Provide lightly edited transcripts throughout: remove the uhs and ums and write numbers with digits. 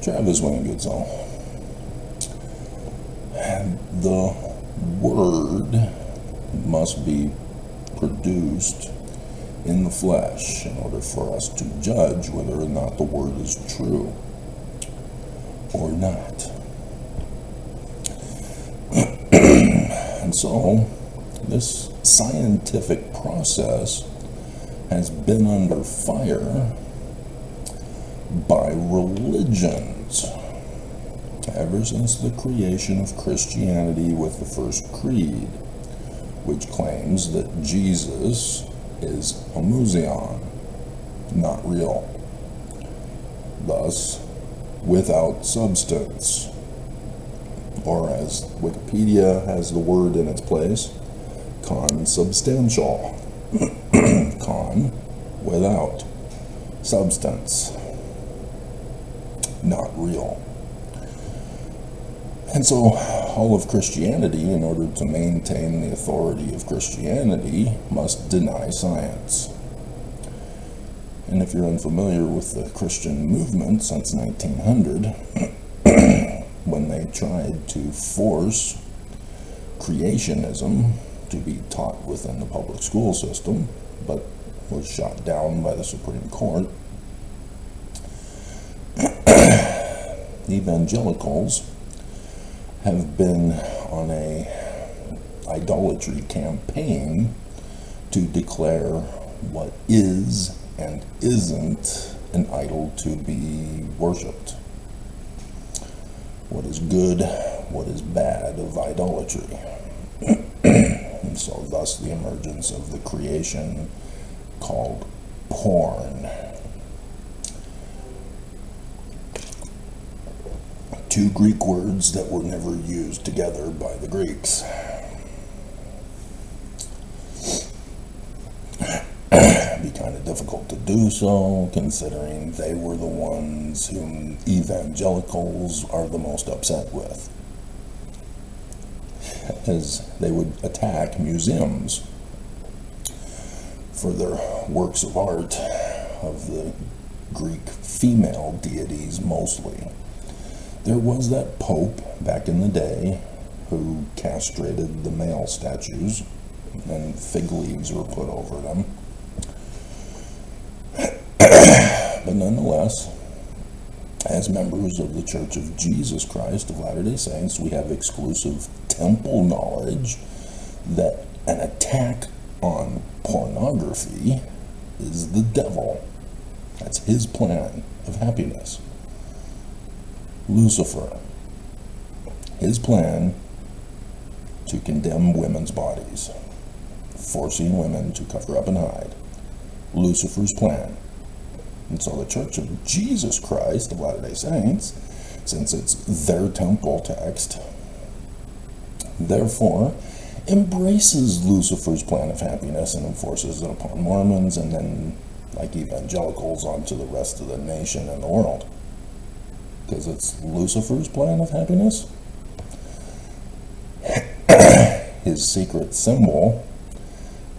Travis Wingutzel. The Word must be produced in the flesh in order for us to judge whether or not the Word is true or not. And so, this scientific process has been under fire by religions ever since the creation of Christianity with the first creed, which claims that Jesus is homoousion, not real, thus without substance, or as Wikipedia has the word in its place, consubstantial, con, without, substance, not real. And so all of Christianity, in order to maintain the authority of Christianity, must deny science. And if you're unfamiliar with the Christian movement since 1900, when they tried to force creationism to be taught within the public school system, but was shot down by the Supreme Court, evangelicals have been on a idolatry campaign to declare what is and isn't an idol to be worshipped. What is good, what is bad of idolatry. And so thus the emergence of the creation called porn. Two Greek words that were never used together by the Greeks. It'd be kind of difficult to do so, considering they were the ones whom evangelicals are the most upset with, as they would attack museums for their works of art of the Greek female deities mostly. There was that pope back in the day who castrated the male statues, and fig leaves were put over them. But nonetheless, as members of the Church of Jesus Christ of Latter-day Saints, we have exclusive temple knowledge that an attack on pornography is the devil. That's his plan of happiness. Lucifer, his plan to condemn women's bodies, forcing women to cover up and hide. Lucifer's plan. And so the Church of Jesus Christ of Latter-day Saints, since it's their temple text, therefore embraces Lucifer's plan of happiness and enforces it upon Mormons, and then, like evangelicals, onto the rest of the nation and the world. Because it's Lucifer's plan of happiness. His secret symbol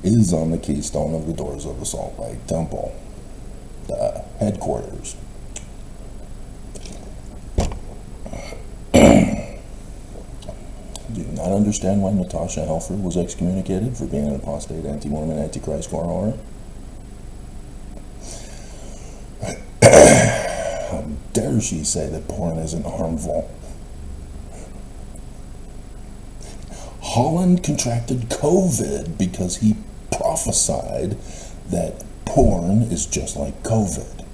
is on the keystone of the doors of the Salt Lake Temple, the headquarters. Do you not understand why Natasha Helfer was excommunicated for being an apostate, anti-Mormon, anti-Christ whore? How dare she say that porn isn't harmful? Holland contracted COVID because he prophesied that porn is just like COVID.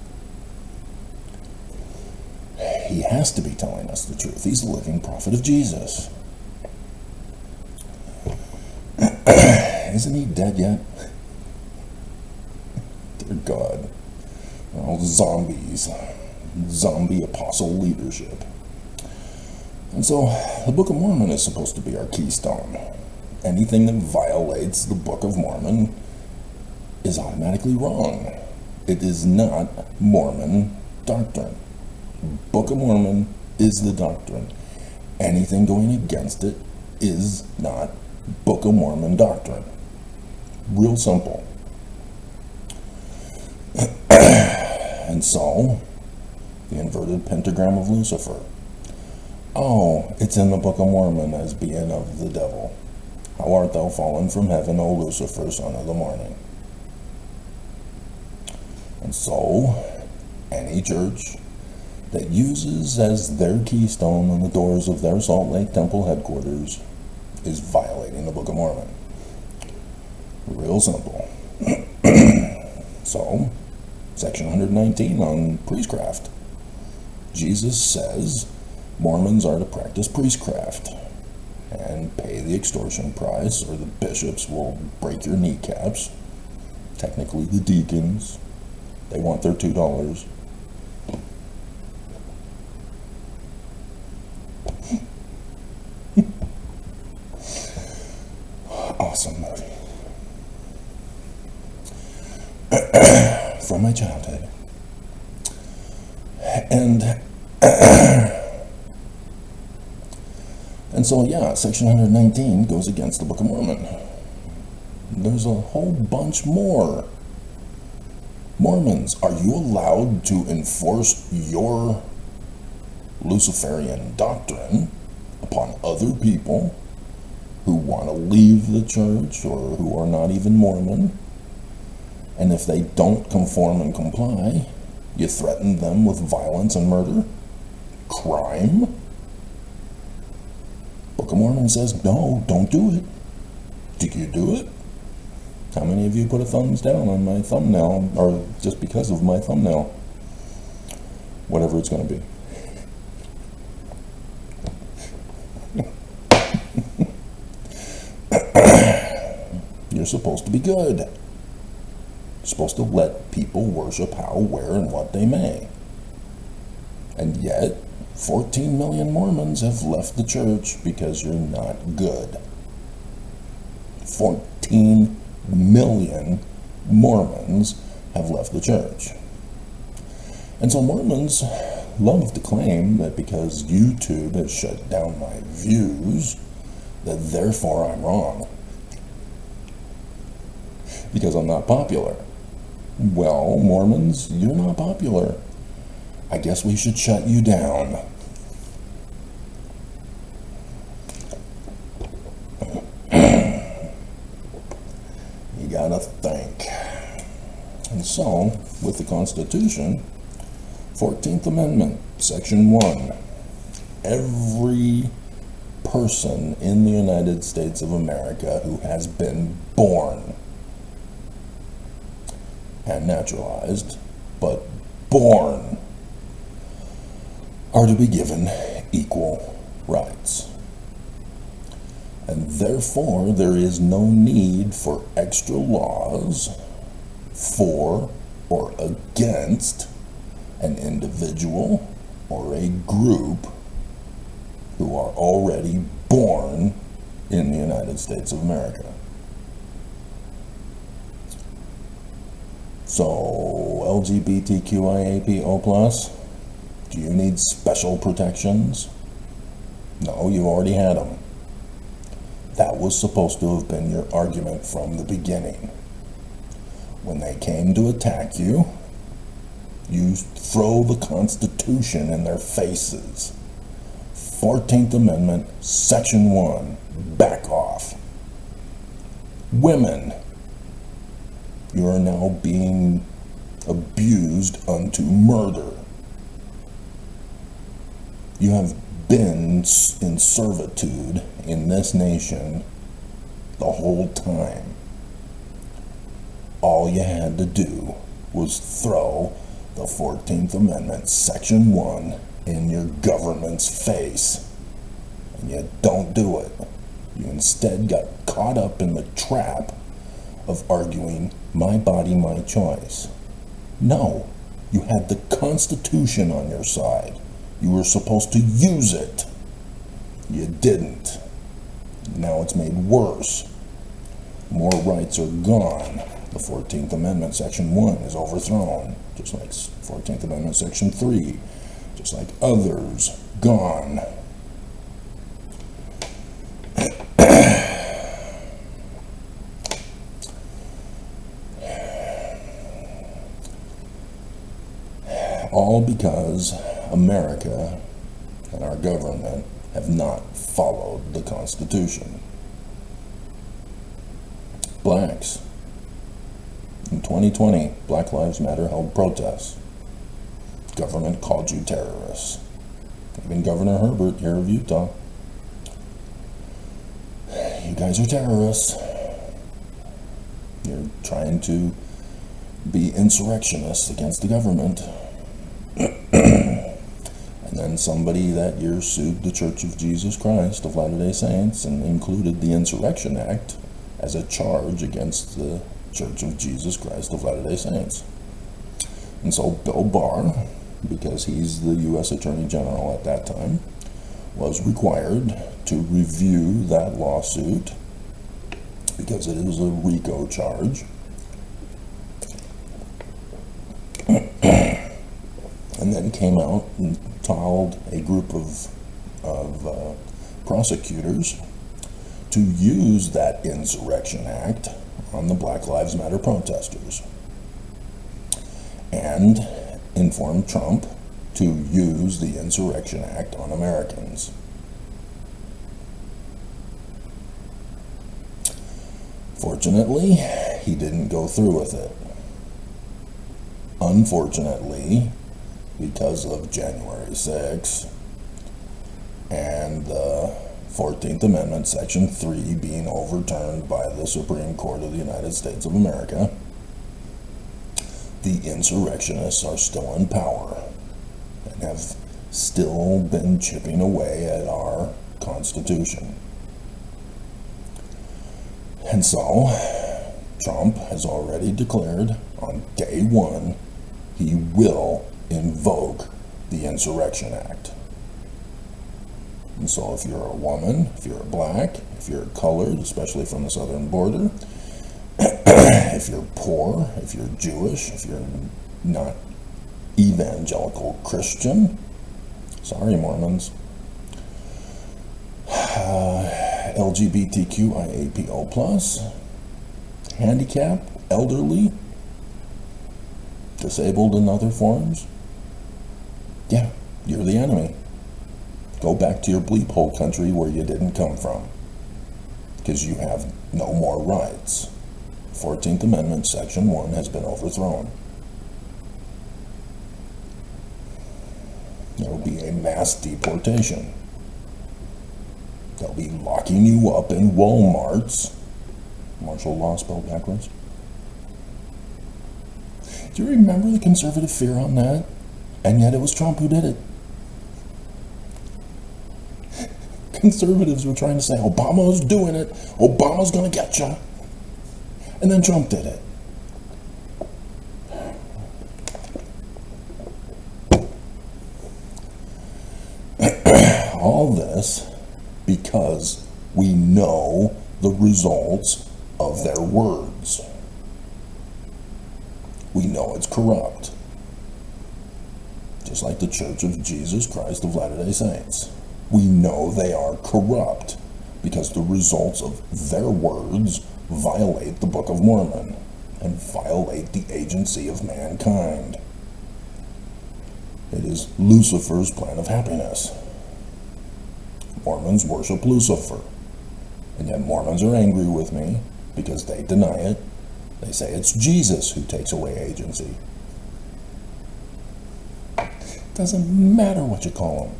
He has to be telling us the truth. He's the living prophet of Jesus. Isn't he dead yet? Dear God. All zombies. Zombie apostle leadership. And so, the Book of Mormon is supposed to be our keystone. Anything that violates the Book of Mormon is automatically wrong. It is not Mormon doctrine. Book of Mormon is the doctrine. Anything going against it is not Book of Mormon doctrine. Real simple. And so, the inverted pentagram of Lucifer. Oh, it's in the Book of Mormon as being of the devil. How art thou fallen from heaven, O Lucifer, son of the morning? And so, any church that uses as their keystone on the doors of their Salt Lake Temple headquarters is violating the Book of Mormon. Real simple. So, section 119 on priestcraft. Jesus says Mormons are to practice priestcraft and pay the extortion price, or the bishops will break your kneecaps. Technically the deacons, they want their $2. Awesome movie. From my childhood. And so, yeah, section 119 goes against the Book of Mormon. There's a whole bunch more. Mormons, are you allowed to enforce your Luciferian doctrine upon other people who want to leave the church or who are not even Mormon? And if they don't conform and comply, you threaten them with violence and murder? Crime? Book of Mormon says, no, don't do it. Do you do it? How many of you put a thumbs down on my thumbnail, or just because of my thumbnail? Whatever it's going to be. You're supposed to be good. You're supposed to let people worship how, where, and what they may. And yet, 14 million Mormons have left the church because you're not good. 14 million Mormons have left the church. And so Mormons love to claim that because YouTube has shut down my views, that therefore I'm wrong. Because I'm not popular. Well, Mormons, you're not popular. I guess we should shut you down. You gotta think. And so, with the Constitution, 14th Amendment, Section 1, every person in the United States of America who has been born and naturalized, but born, are to be given equal rights. And therefore, there is no need for extra laws for or against an individual or a group who are already born in the United States of America. So, LGBTQIAPO+, do you need special protections? No, you already had them. That was supposed to have been your argument from the beginning. When they came to attack you, you throw the Constitution in their faces. 14th Amendment, Section 1, back off. Women, you are now being abused unto murder. You have been in servitude in this nation the whole time. All you had to do was throw the 14th Amendment, Section 1, in your government's face. And you don't do it. You instead got caught up in the trap of arguing, my body, my choice. No, you had the Constitution on your side. You were supposed to use it. You didn't. Now it's made worse. More rights are gone. The 14th Amendment, Section 1 is overthrown, just like 14th Amendment, Section 3, just like others, gone. All because America and our government have not followed the Constitution. Blacks. In 2020, Black Lives Matter held protests. Government called you terrorists. Even Governor Herbert here of Utah. You guys are terrorists. You're trying to be insurrectionists against the government. And then somebody that year sued the Church of Jesus Christ of Latter-day Saints and included the Insurrection Act as a charge against the Church of Jesus Christ of Latter-day Saints. And so Bill Barr, because he's the U.S. Attorney General at that time, was required to review that lawsuit because it was a RICO charge. And then came out and told a group of prosecutors to use that Insurrection Act on the Black Lives Matter protesters, and informed Trump to use the Insurrection Act on Americans. Fortunately, he didn't go through with it. Unfortunately, because of January 6th and the 14th Amendment, Section 3 being overturned by the Supreme Court of the United States of America, the insurrectionists are still in power and have still been chipping away at our Constitution. And so, Trump has already declared on day one he will invoke the Insurrection Act. And so if you're a woman, if you're a black, if you're colored, especially from the southern border, if you're poor, if you're Jewish, if you're not evangelical Christian, sorry Mormons, LGBTQIAPO+, handicapped, elderly, disabled in other forms, yeah, you're the enemy. Go back to your bleep hole country where you didn't come from, because you have no more rights. 14th Amendment, Section 1 has been overthrown. There will be a mass deportation. They'll be locking you up in Walmarts. Martial law spelled backwards. Do you remember the conservative fear on that? And yet it was Trump who did it. Conservatives were trying to say, Obama's doing it. Obama's going to get you. And then Trump did it. All this because we know the results of their words. We know it's corrupt. Just like the Church of Jesus Christ of Latter-day Saints. We know they are corrupt because the results of their words violate the Book of Mormon and violate the agency of mankind. It is Lucifer's plan of happiness. Mormons worship Lucifer, and yet Mormons are angry with me because they deny it. They say it's Jesus who takes away agency. Doesn't matter what you call him.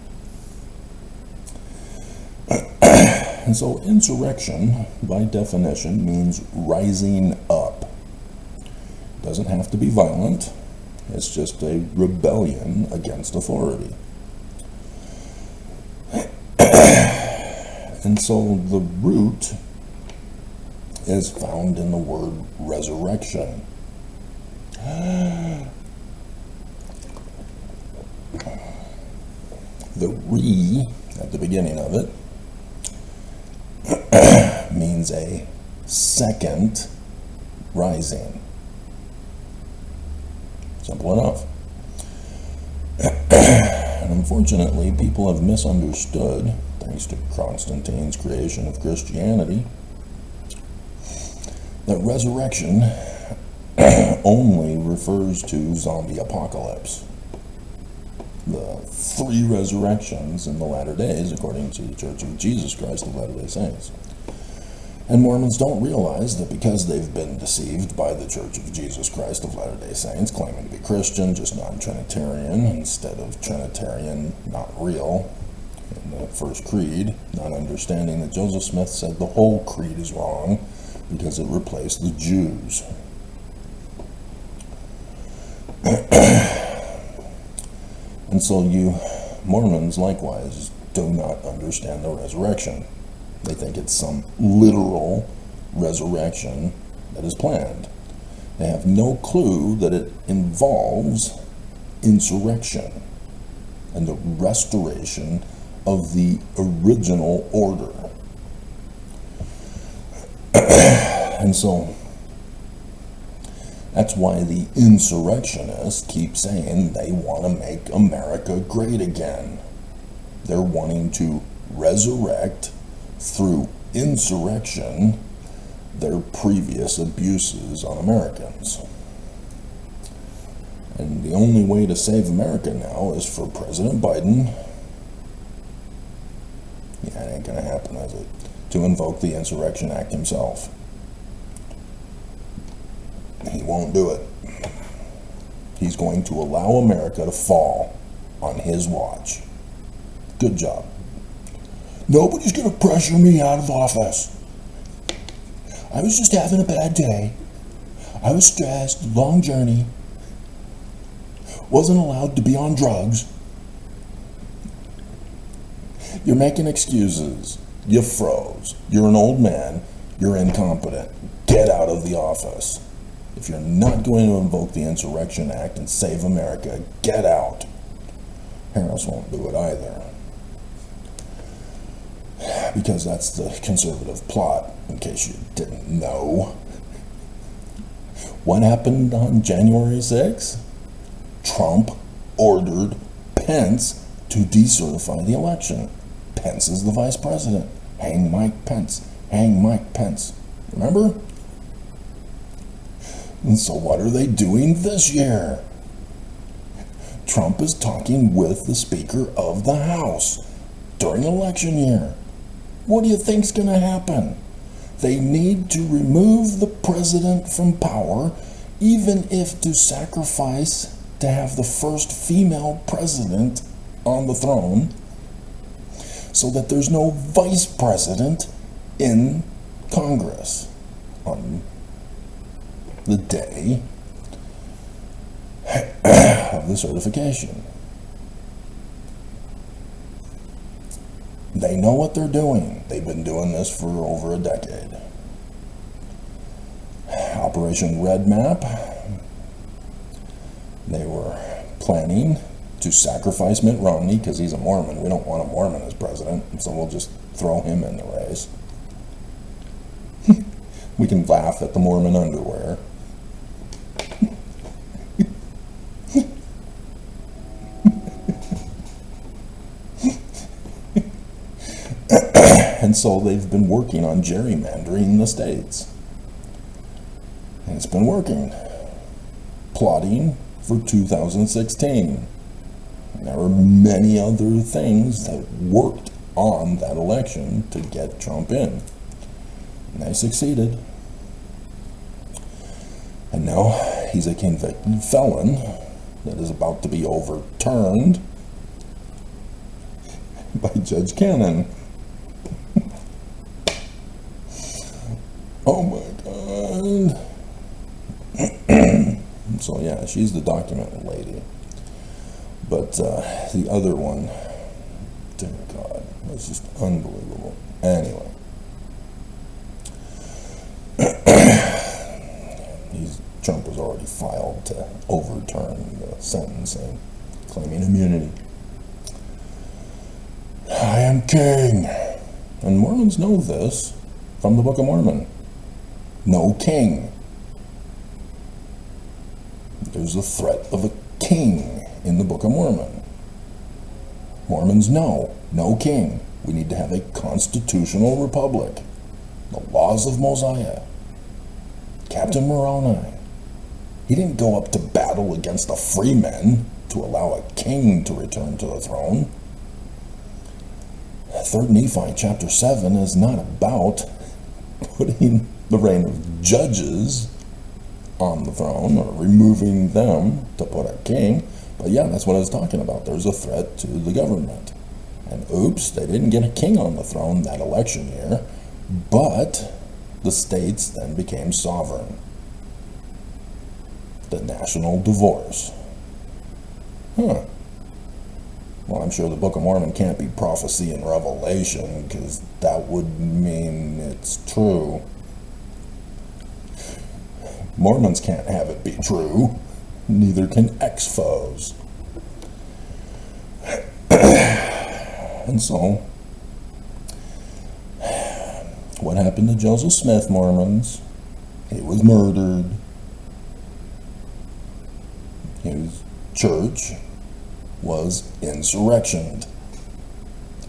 And so insurrection, by definition, means rising up. It doesn't have to be violent. It's just a rebellion against authority. And so the root is found in the word resurrection. The re at the beginning of it means a second rising. Simple enough. And unfortunately, people have misunderstood, thanks to Constantine's creation of Christianity, that resurrection only refers to zombie apocalypse. the 3 resurrections in the latter days, according to the Church of Jesus Christ of Latter-day Saints. And Mormons don't realize that because they've been deceived by the Church of Jesus Christ of Latter-day Saints, claiming to be Christian, just non-Trinitarian, instead of Trinitarian, not real, in the first creed, not understanding that Joseph Smith said the whole creed is wrong because it replaced the Jews. And so you Mormons likewise do not understand the resurrection. They think it's some literal resurrection that is planned. They have no clue that it involves insurrection and the restoration of the original order. And so that's why the insurrectionists keep saying they want to make America great again. They're wanting to resurrect through insurrection their previous abuses on Americans. And the only way to save America now is for President Biden, yeah, it ain't gonna happen, is it, to invoke the Insurrection Act himself. He won't do it. He's going to allow America to fall on his watch. Good job. Nobody's going to pressure me out of office. I was just having a bad day. I was stressed, long journey. Wasn't allowed to be on drugs. You're making excuses. You froze. You're an old man. You're incompetent. Get out of the office. If you're not going to invoke the Insurrection Act and save America, get out. Harris won't do it either. Because that's the conservative plot, in case you didn't know. What happened on January 6th? Trump ordered Pence to decertify the election. Pence is the vice president. Hang Mike Pence. Hang Mike Pence. Remember? And so what are they doing this year? Trump is talking with the Speaker of the House during election year. What do you think's going to happen? They need to remove the president from power, even if to sacrifice to have the first female president on the throne, so that there's no vice president in Congress on the day of the certification. They know what they're doing. They've been doing this for over a decade. Operation Red Map. They were planning to sacrifice Mitt Romney because he's a Mormon. We don't want a Mormon as president, so we'll just throw him in the race. We can laugh at the Mormon underwear. And so they've been working on gerrymandering the states. And it's been working. Plotting for 2016. And there were many other things that worked on that election to get Trump in. And they succeeded. And now he's a convicted felon that is about to be overturned by Judge Cannon. Oh my God. So yeah, she's the documented lady. But the other one, dear God, it's just unbelievable. Anyway. Trump has already filed to overturn the sentencing, claiming immunity. I am king. And Mormons know this from the Book of Mormon. No king. There's a threat of a king in the Book of Mormon. Mormons know, no king. We need to have a constitutional republic. The laws of Mosiah. Captain Moroni. He didn't go up to battle against the free men to allow a king to return to the throne. 3 Nephi chapter 7 is not about putting the reign of judges on the throne or removing them to put a king. But yeah, that's what I was talking about. There's a threat to the government. And oops, they didn't get a king on the throne that election year, but the states then became sovereign. The national divorce. Well, I'm sure the Book of Mormon can't be prophecy and revelation, because that would mean it's true. Mormons can't have it be true. Neither can ex-foes. And so, what happened to Joseph Smith, Mormons? He was murdered. His church was insurrectioned,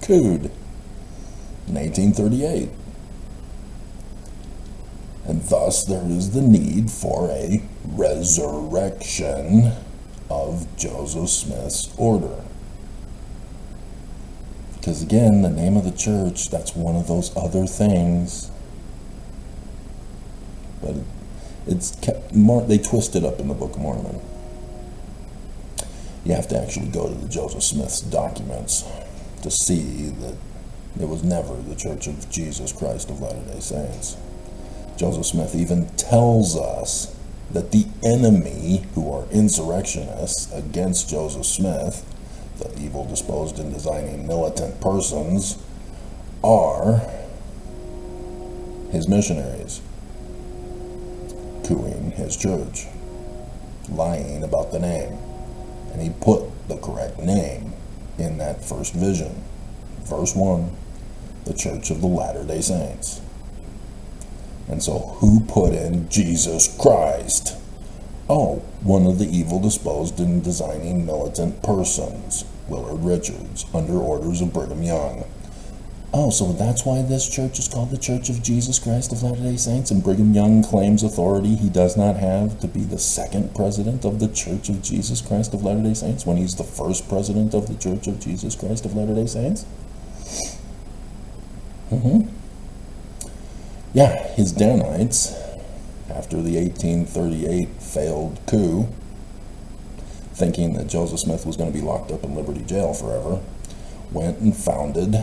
couped in 1838. And thus there is the need for a resurrection of Joseph Smith's order. Because again, the name of the church, that's one of those other things. But it's kept more, they twist it up in the Book of Mormon. You have to actually go to the Joseph Smith's documents to see that it was never the Church of Jesus Christ of Latter-day Saints. Joseph Smith even tells us that the enemy who are insurrectionists against Joseph Smith, the evil disposed and designing militant persons, are his missionaries, cooing his church, lying about the name. And he put the correct name in that first vision. Verse 1, the Church of the Latter-day Saints. And so who put in Jesus Christ? Oh, one of the evil disposed and designing militant persons, Willard Richards, under orders of Brigham Young. Oh, so that's why this church is called the Church of Jesus Christ of Latter-day Saints, and Brigham Young claims authority he does not have to be the second president of the Church of Jesus Christ of Latter-day Saints when he's the first president of the Church of Jesus Christ of Latter-day Saints? Yeah, his Danites, after the 1838 failed coup, thinking that Joseph Smith was going to be locked up in Liberty Jail forever, went and founded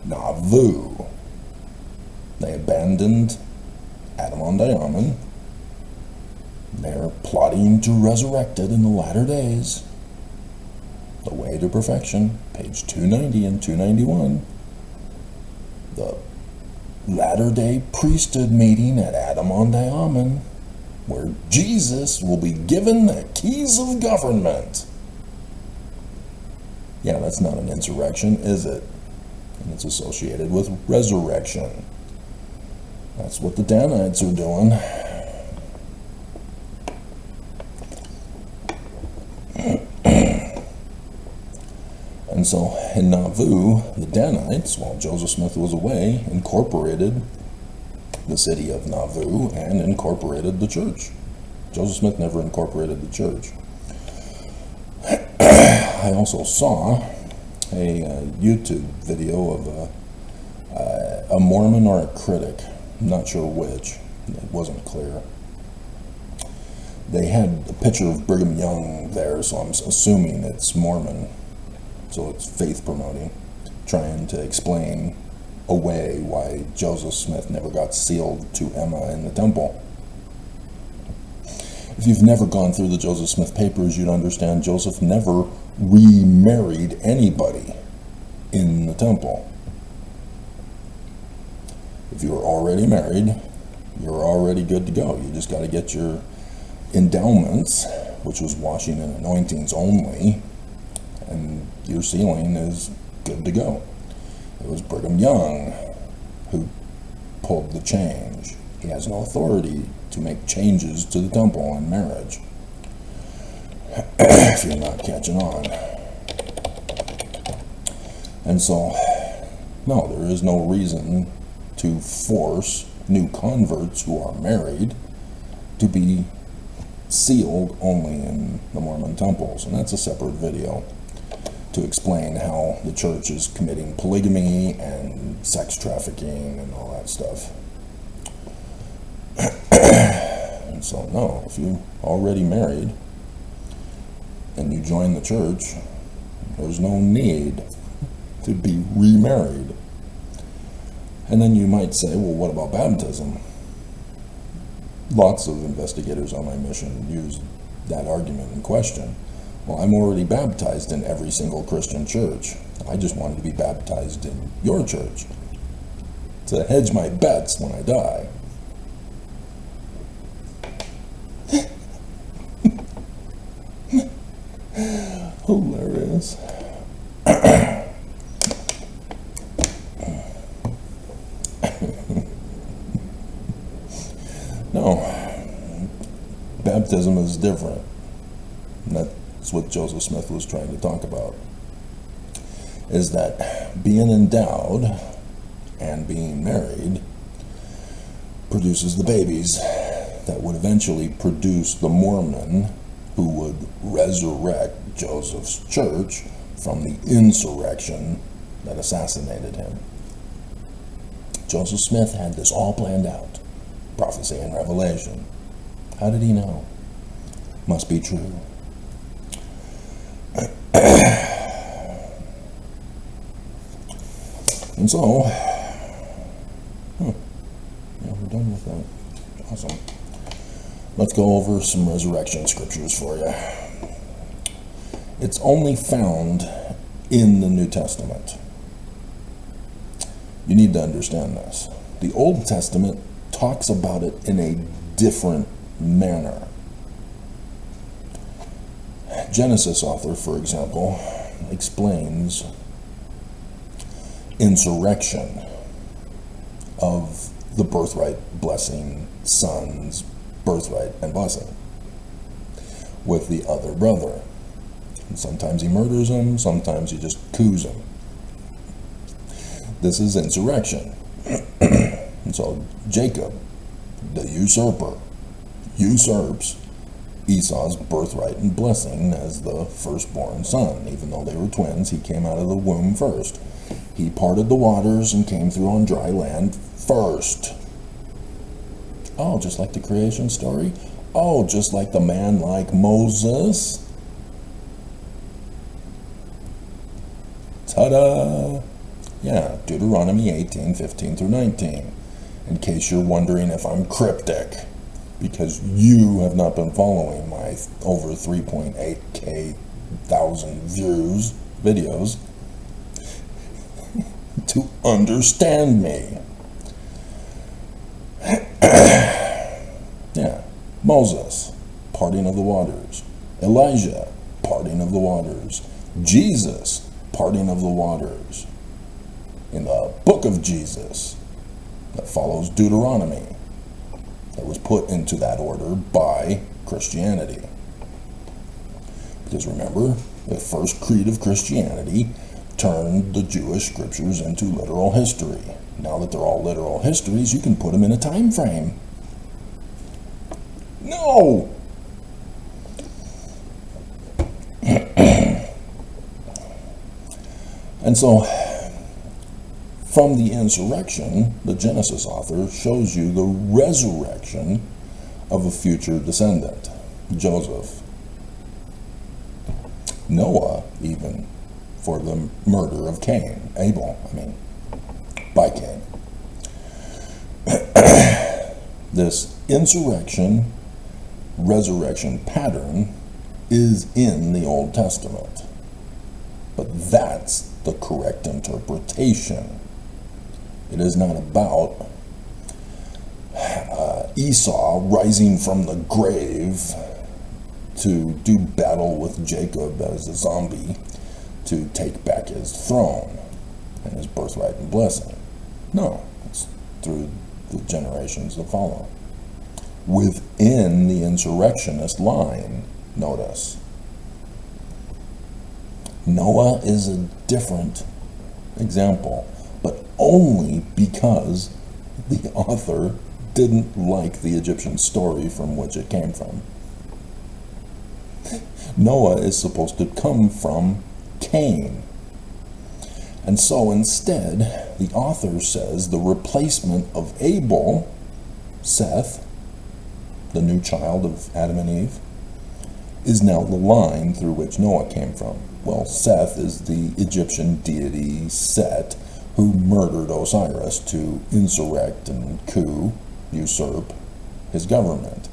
Nauvoo. They abandoned Adam-on-Diamond. They're plotting to resurrect it in the latter days. The Way to Perfection, page 290 and 291. The latter-day priesthood meeting at Adam-on-Diamond, where Jesus will be given the keys of government. Yeah, that's not an insurrection, is it? And it's associated with resurrection. That's what the Danites are doing. And so in Nauvoo, the Danites, while Joseph Smith was away, incorporated the city of Nauvoo and incorporated the church. Joseph Smith never incorporated the church. I also saw a YouTube video of a Mormon or a critic, I'm not sure which, it wasn't clear. They had a picture of Brigham Young there, so I'm assuming it's Mormon. So it's faith promoting, trying to explain away why Joseph Smith never got sealed to Emma in the temple. If you've never gone through the Joseph Smith papers, you'd understand Joseph never remarried anybody in the temple. If you were already married, you're already good to go. You just got to get your endowments, which was washing and anointings only, and your sealing is good to go. It was Brigham Young who pulled the change. He has no authority to make changes to the temple on marriage. If you're not catching on. And so, no, there is no reason to force new converts who are married to be sealed only in the Mormon temples, and that's a separate video to explain how the church is committing polygamy and sex trafficking and all that stuff. And so, no, if you're already married and you join the church, there's no need to be remarried. And then you might say, well, what about baptism? Lots of investigators on my mission use that argument in question. Well, I'm already baptized in every single Christian church. I just wanted to be baptized in your church to hedge my bets when I die. Hilarious. No, baptism is different. And that's what Joseph Smith was trying to talk about, is that being endowed and being married produces the babies that would eventually produce the Mormon who would resurrect Joseph's church from the insurrection that assassinated him. Joseph Smith had this all planned out. Prophecy and revelation. How did he know? Must be true. And so, yeah, we're done with that. Awesome. Let's go over some resurrection scriptures for you. It's only found in the New Testament. You need to understand this. The Old Testament talks about it in a different manner. Genesis author, for example, explains insurrection of the birthright blessing son's birthright and blessing with the other brother. And sometimes he murders him, sometimes he just coups him. This is insurrection. And so Jacob, the usurper, usurps Esau's birthright and blessing as the firstborn son. Even though they were twins, he came out of the womb first. He parted the waters and came through on dry land first. Oh, just like the creation story? Oh, just like the man like Moses? Ta-da! Yeah, Deuteronomy 18:15-19. In case you're wondering if I'm cryptic, because you have not been following my over 3.8K thousand views videos to understand me. Yeah, Moses, parting of the waters. Elijah, parting of the waters. Jesus, parting of the waters. In the book of Jesus, that follows Deuteronomy, that was put into that order by Christianity. Because remember, the first creed of Christianity turned the Jewish scriptures into literal history. Now that they're all literal histories, you can put them in a time frame. No! And so, from the insurrection, the Genesis author shows you the resurrection of a future descendant, Joseph. Noah, even, for the murder of by Cain. This insurrection, resurrection pattern is in the Old Testament. But that's the correct interpretation. It is not about Esau rising from the grave to do battle with Jacob as a zombie to take back his throne and his birthright and blessing. No, it's through the generations that follow. Within the insurrectionist line, notice, Noah is a different example, but only because the author didn't like the Egyptian story from which it came from. Noah is supposed to come from Cain. And so instead, the author says the replacement of Abel, Seth, the new child of Adam and Eve, is now the line through which Noah came from. Well, Seth is the Egyptian deity Set, who murdered Osiris to insurrect and usurp his government.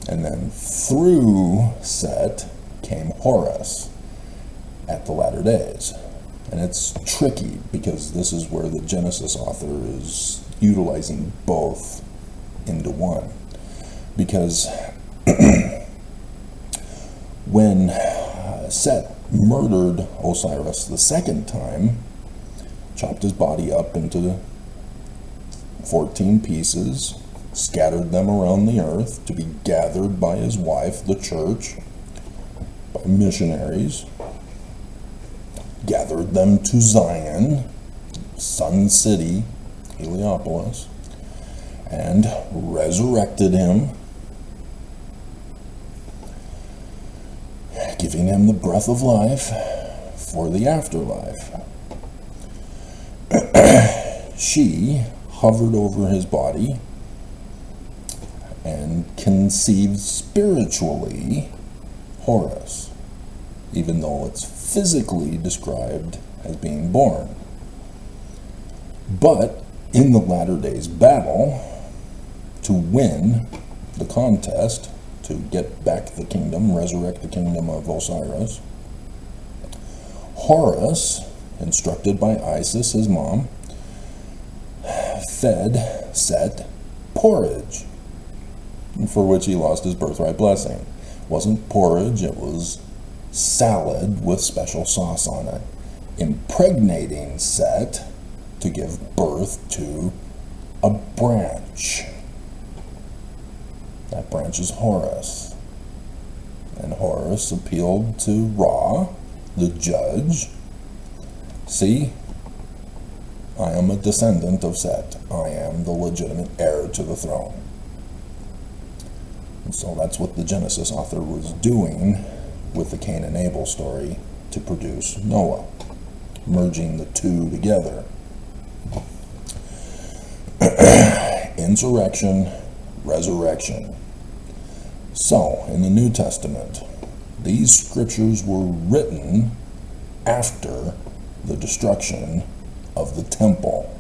And then through Set came Horus at the latter days. And it's tricky because this is where the Genesis author is utilizing both into one. Because when Set murdered Osiris the second time, chopped his body up into 14 pieces, scattered them around the earth to be gathered by his wife, the church, by missionaries, gathered them to Zion, Sun City, Heliopolis, and resurrected him, giving him the breath of life for the afterlife. She hovered over his body and conceived spiritually Horus, even though it's physically described as being born. But in the latter days battle, to win the contest, to get back the kingdom, resurrect the kingdom of Osiris, Horus, instructed by Isis, his mom, fed Set porridge, for which he lost his birthright blessing. It wasn't porridge, it was salad with special sauce on it, impregnating Set to give birth to a branch. That branch is Horus. And Horus appealed to Ra, the judge. See, I am a descendant of Set. I am the legitimate heir to the throne. And so that's what the Genesis author was doing with the Cain and Abel story to produce Noah, merging the two together. Insurrection, resurrection. So, in the New Testament, these scriptures were written after the destruction of the temple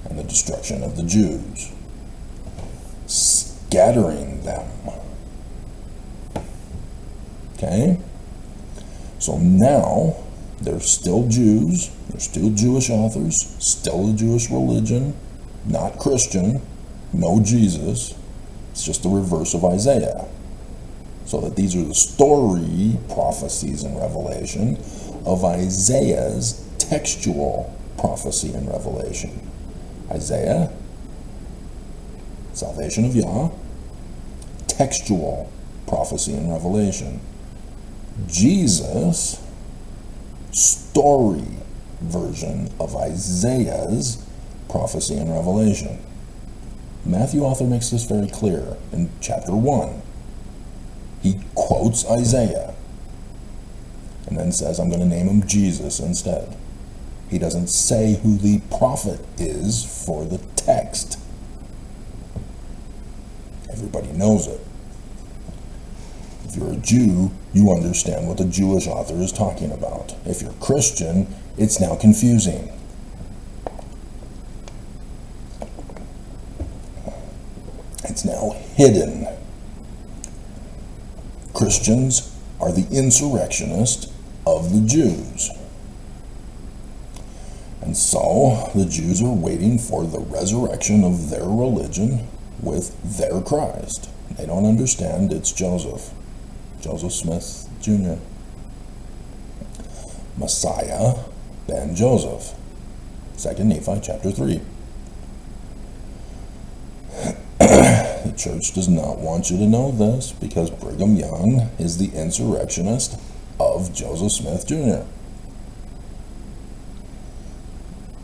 and the destruction of the Jews, scattering them. Okay? So now, they're still Jews, they're still Jewish authors, still a Jewish religion, not Christian, no Jesus. It's just the reverse of Isaiah. So that these are the story prophecies in Revelation of Isaiah's textual prophecy in Revelation. Isaiah, salvation of Yah, textual prophecy in Revelation. Jesus, story version of Isaiah's prophecy in Revelation. Matthew author makes this very clear in chapter 1. He quotes Isaiah and then says, I'm going to name him Jesus instead. He doesn't say who the prophet is for the text. Everybody knows it. If you're a Jew, you understand what the Jewish author is talking about. If you're Christian, it's now confusing. It's now hidden. Christians are the insurrectionists of the Jews. And so the Jews are waiting for the resurrection of their religion with their Christ. They don't understand it's Joseph Smith Jr. Messiah ben Joseph. 2 Nephi chapter 3. The church does not want you to know this because Brigham Young is the insurrectionist of Joseph Smith Jr.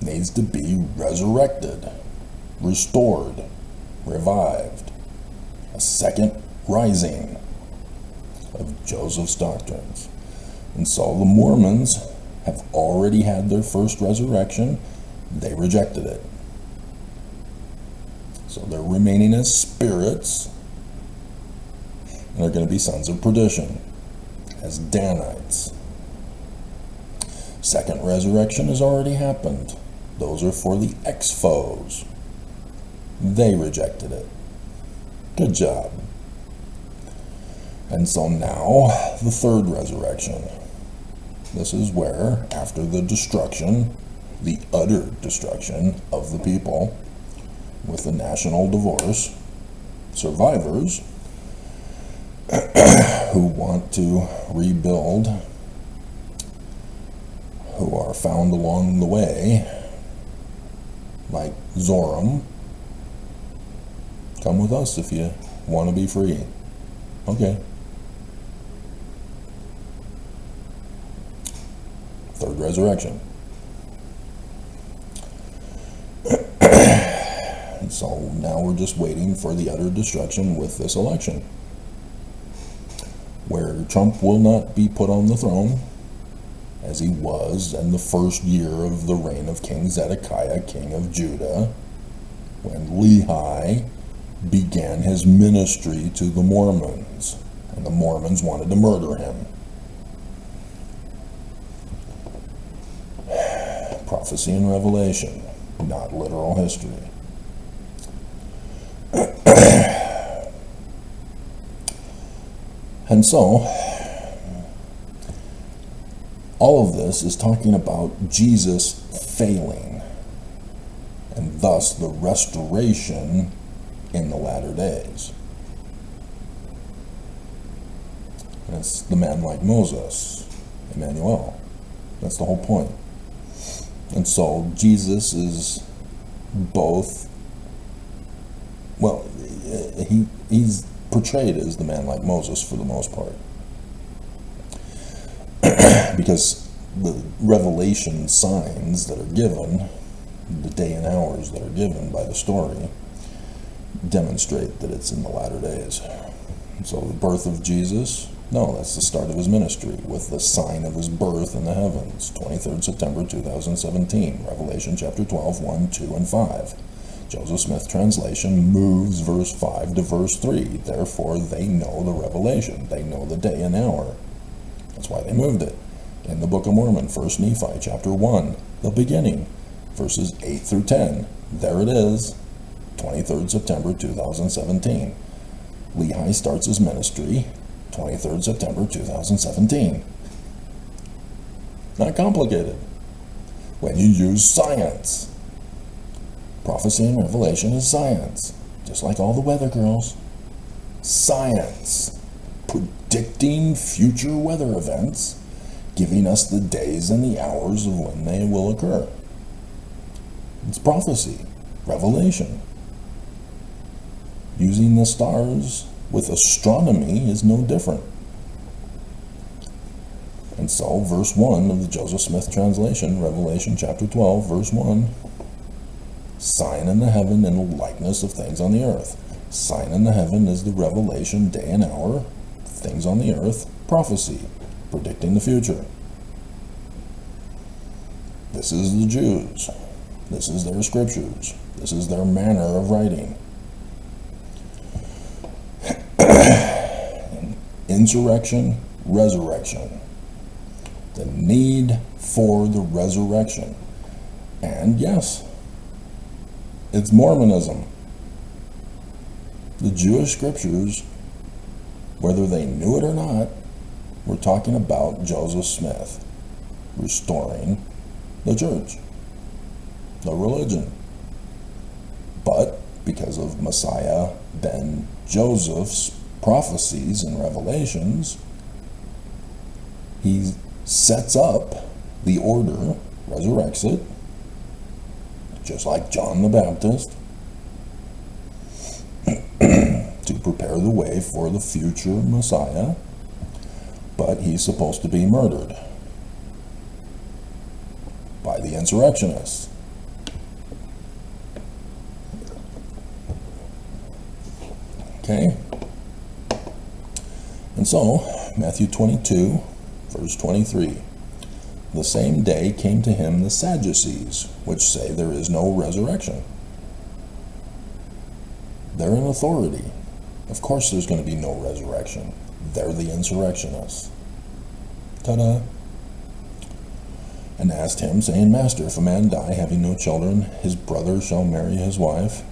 Needs to be resurrected, restored, revived. A second rising. of Joseph's doctrines. And so the Mormons have already had their first resurrection. They rejected it. So they're remaining as spirits, and they're going to be sons of perdition, as Danites. Second resurrection has already happened. Those are for the ex-foes. They rejected it. Good job. And so now, the third resurrection. This is where, after the destruction, the utter destruction of the people, with the national divorce, survivors who want to rebuild, who are found along the way, like Zoram. Come with us if you want to be free. Okay. Third resurrection. And so now we're just waiting for the utter destruction with this election, where Trump will not be put on the throne as he was in the first year of the reign of King Zedekiah, king of Judah, when Lehi began his ministry to the Mormons, and the Mormons wanted to murder him. Prophecy and revelation, not literal history. And so, all of this is talking about Jesus failing, and thus the restoration in the latter days. And it's the man like Moses, Emmanuel. That's the whole point. And so Jesus is both, well, he's portrayed as the man like Moses for the most part. Because the revelation signs that are given, the day and hours that are given by the story, demonstrate that it's in the latter days. So the birth of Jesus, no, that's the start of his ministry, with the sign of his birth in the heavens, 23rd September 2017, Revelation chapter 12, 1, 2, and 5. Joseph Smith translation moves verse 5 to verse 3. Therefore, they know the revelation. They know the day and hour. That's why they moved it. In the Book of Mormon, 1 Nephi chapter 1, the beginning, verses 8 through 10. There it is, 23rd September 2017. Lehi starts his ministry, 23rd September 2017. Not complicated. When you use science. Prophecy and revelation is science. Just like all the weather girls. Science. Predicting future weather events, giving us the days and the hours of when they will occur. It's prophecy. Revelation. Using the stars with astronomy is no different. And so, verse 1 of the Joseph Smith translation, Revelation chapter 12, verse 1, sign in the heaven in the likeness of things on the earth. Sign in the heaven is the revelation, day and hour, things on the earth, prophecy, predicting the future. This is the Jews. This is their scriptures. This is their manner of writing. Insurrection, resurrection. The need for the resurrection. And yes, it's Mormonism. The Jewish scriptures, whether they knew it or not, were talking about Joseph Smith restoring the church, the religion. But because of Messiah ben Joseph's prophecies and revelations, he sets up the order, resurrects it, just like John the Baptist, to prepare the way for the future Messiah, but he's supposed to be murdered by the insurrectionists. Okay? And so, Matthew 22, verse 23. The same day came to him the Sadducees, which say there is no resurrection. They're in authority. Of course there's going to be no resurrection. They're the insurrectionists. Ta-da! And asked him, saying, Master, if a man die having no children, his brother shall marry his wife,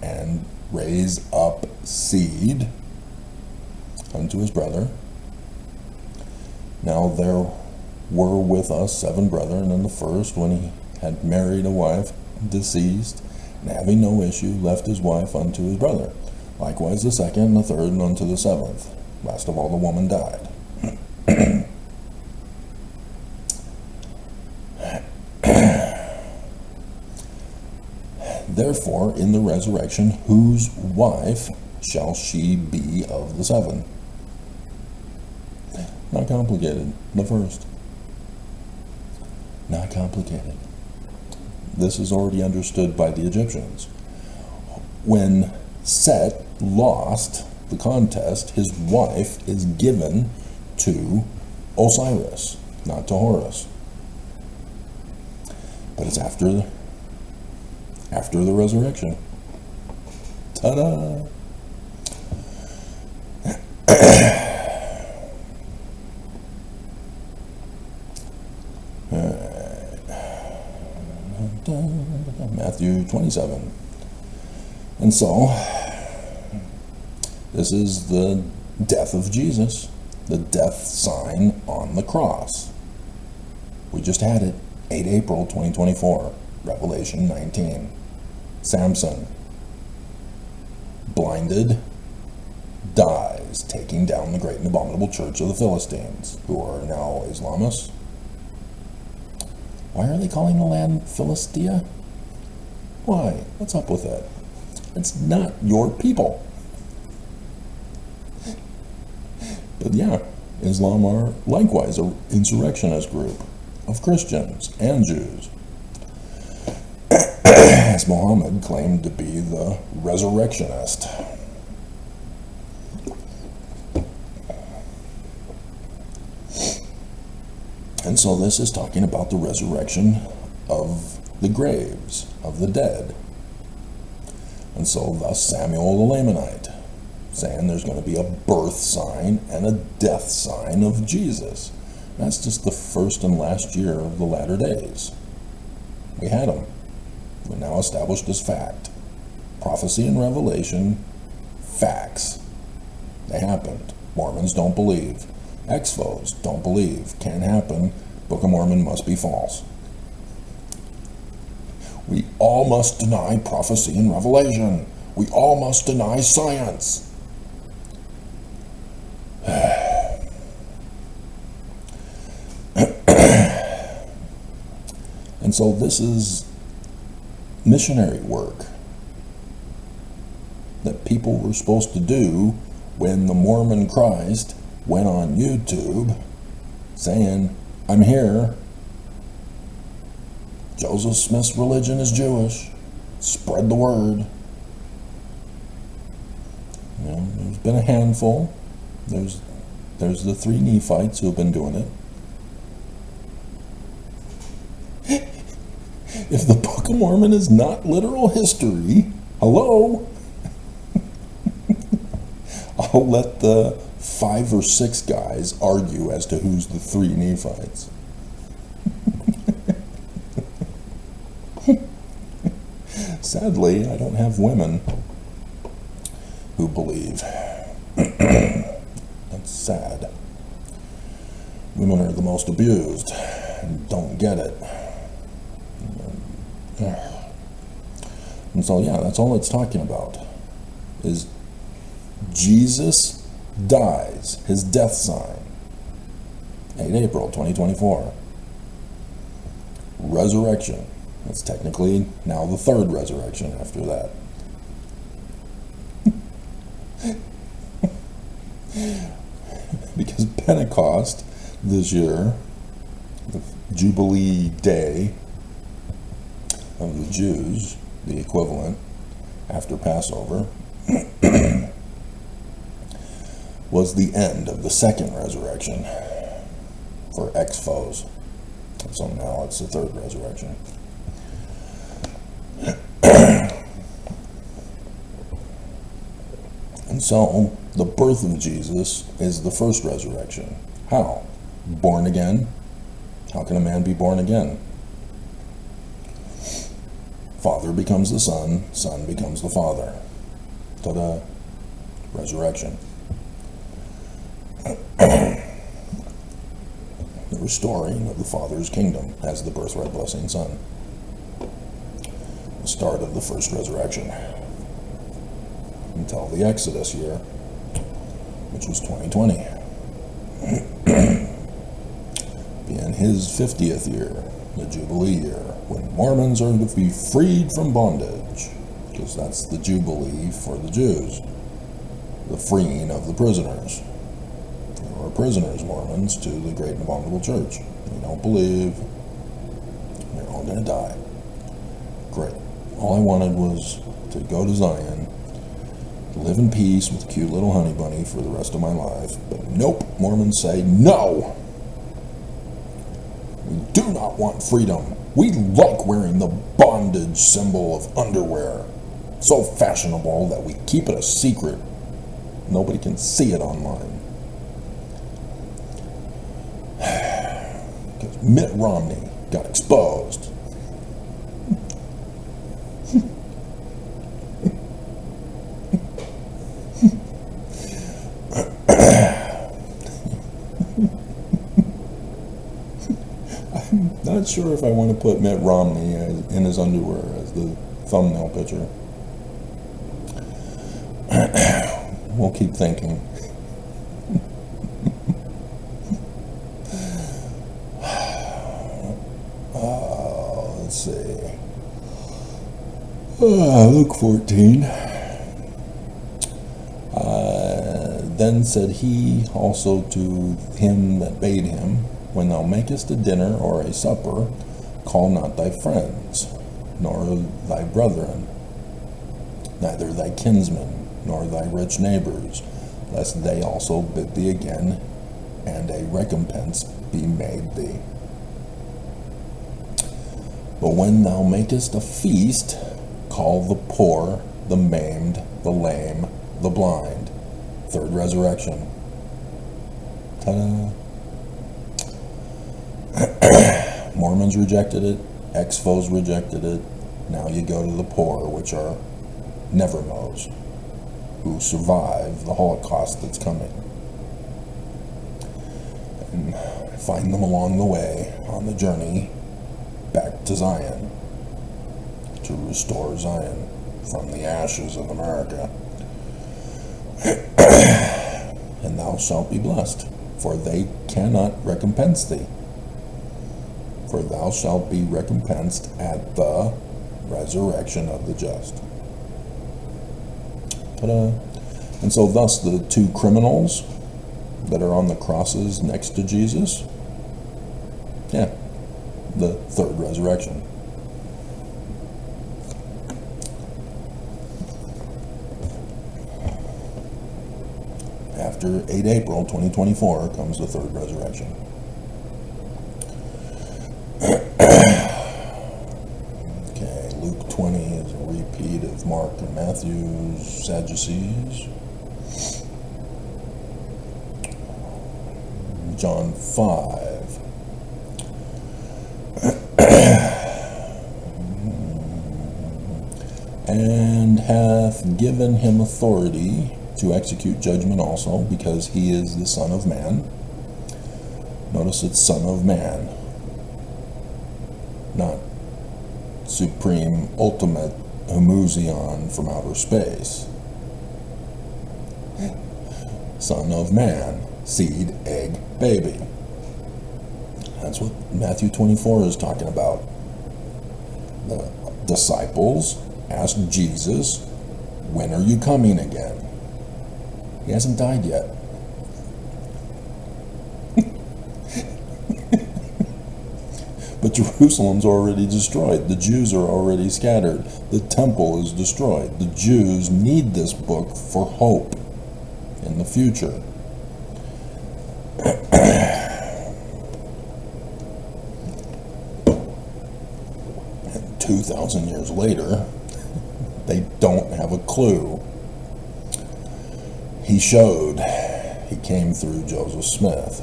and raise up seed unto his brother. Now there were with us 7 brethren, and the first, when he had married a wife, deceased, and having no issue, left his wife unto his brother. Likewise the second, and the third, and unto the 7th. Last of all, the woman died. Therefore, in the resurrection, whose wife shall she be of the 7? Not complicated. The first. Not complicated. This is already understood by the Egyptians. When Set lost the contest, his wife is given to Osiris, not to Horus. But it's after the resurrection. Ta-da! Matthew 27. And so, this is the death of Jesus, the death sign on the cross. We just had it, 8 April 2024, Revelation 19. Samson, blinded, dies, taking down the great and abominable church of the Philistines, who are now Islamists. Why are they calling the land Philistia? Why? What's up with that? It's not your people. But yeah, Islam are likewise an insurrectionist group of Christians and Jews. As Muhammad claimed to be the resurrectionist. And so this is talking about the resurrection of the graves of the dead. And so thus Samuel the Lamanite, saying there's going to be a birth sign and a death sign of Jesus. That's just the first and last year of the latter days. We had them. They're now established as fact. Prophecy and revelation, facts. They happened. Mormons don't believe. Ex-foes don't believe. Can't happen. Book of Mormon must be false. We all must deny prophecy and revelation. We all must deny science. And so this is missionary work that people were supposed to do when the Mormon Christ went on YouTube saying, I'm here. Joseph Smith's religion is Jewish. Spread the word. You know, there's been a handful. There's the 3 Nephites who have been doing it. If the Book of Mormon is not literal history, hello? I'll let the 5 or 6 guys argue as to who's the 3 Nephites. Sadly, I don't have women who believe. That's sad. Women are the most abused and don't get it. And so, yeah, that's all it's talking about. Is Jesus dies, his death sign, 8 April 2024. Resurrection. It's technically now the 3rd resurrection after that. Because Pentecost this year, the Jubilee Day of the Jews, the equivalent after Passover, was the end of the second resurrection for ex-foes. So now it's the third resurrection. And so the birth of Jesus is the first resurrection. How? Born again. How can a man be born again? Father becomes the son, son becomes the father. Ta-da! Resurrection. The restoring of the Father's kingdom as the birthright blessing Son. The start of the first resurrection. Until the Exodus year, which was 2020. Being his 50th year, the Jubilee year, when Mormons are to be freed from bondage, because that's the Jubilee for the Jews, the freeing of the prisoners. You are prisoners, Mormons, to the great and abominable church. You don't believe, you're all going to die. Great. All I wanted was to go to Zion, live in peace with a cute little honey bunny for the rest of my life. But nope, Mormons say no. We do not want freedom. We like wearing the bondage symbol of underwear. So fashionable that we keep it a secret. Nobody can see it online. Because Mitt Romney got exposed. I'm not sure if I want to put Mitt Romney in his underwear as the thumbnail picture. We'll keep thinking. Let's see. Luke 14. Then said he also to him that bade him, when thou makest a dinner or a supper, call not thy friends, nor thy brethren, neither thy kinsmen, nor thy rich neighbors, lest they also bid thee again, and a recompense be made thee. But when thou makest a feast, call the poor, the maimed, the lame, the blind. Third resurrection. Ta-da! Mormons rejected it, ex-foes rejected it. Now you go to the poor, which are never-nos, who survive the Holocaust that's coming. And find them along the way on the journey back to Zion, to restore Zion from the ashes of America. And thou shalt be blessed, for they cannot recompense thee. For thou shalt be recompensed at the resurrection of the just. Ta-da! And so thus the two criminals that are on the crosses next to Jesus, yeah, the third resurrection. After 8 April 2024 comes the third resurrection. Okay, Luke 20 is a repeat of Mark and Matthew's Sadducees. John 5. And hath given him authority to execute judgment also, because he is the Son of Man. Notice it's Son of Man, not supreme, ultimate homuzion from outer space. Son of Man, seed, egg, baby. That's what Matthew 24 is talking about. The disciples asked Jesus, when are you coming again? He hasn't died yet. But Jerusalem's already destroyed. The Jews are already scattered. The temple is destroyed. The Jews need this book for hope in the future. And 2,000 years later, they don't have a clue. He showed. He came through Joseph Smith.